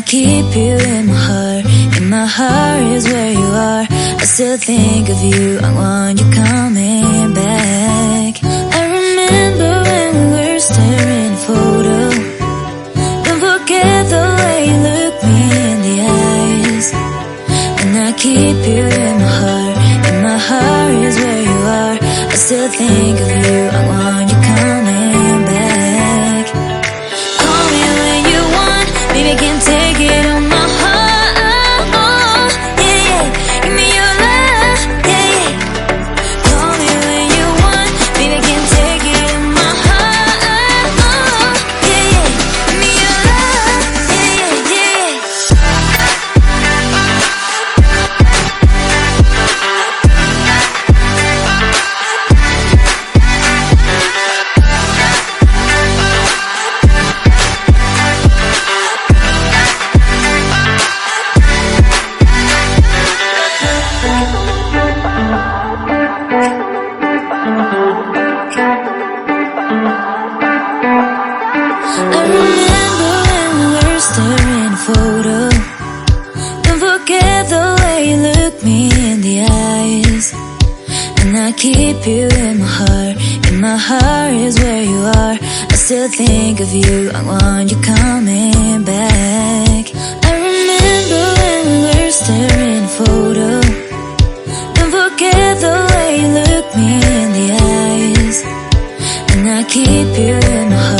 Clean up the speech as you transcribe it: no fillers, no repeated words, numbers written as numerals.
keep you in my heart is where you are. I still think of you, I want you coming back. I remember when we were staring at a photo. Don't forget the way you look me in the eyes. And I keep you in my heart is where you are. I still think of you, I want you coming back. Call me when you want, baby, I can't take it on my heart. Yeah, yeah, give me your love, yeah, yeah. Call me when you want, baby, I can't take it on my heart. Yeah, yeah, give me your love, yeah, yeah, yeah. I remember when we were staring at a photo. Don't forget the way you look me in the eyes. And I keep you in my heart is where you are. I still think of you, I want you coming back. I remember when we were staring at a photo. Don't forget the way you look me in the eyes. And I keep you in my heart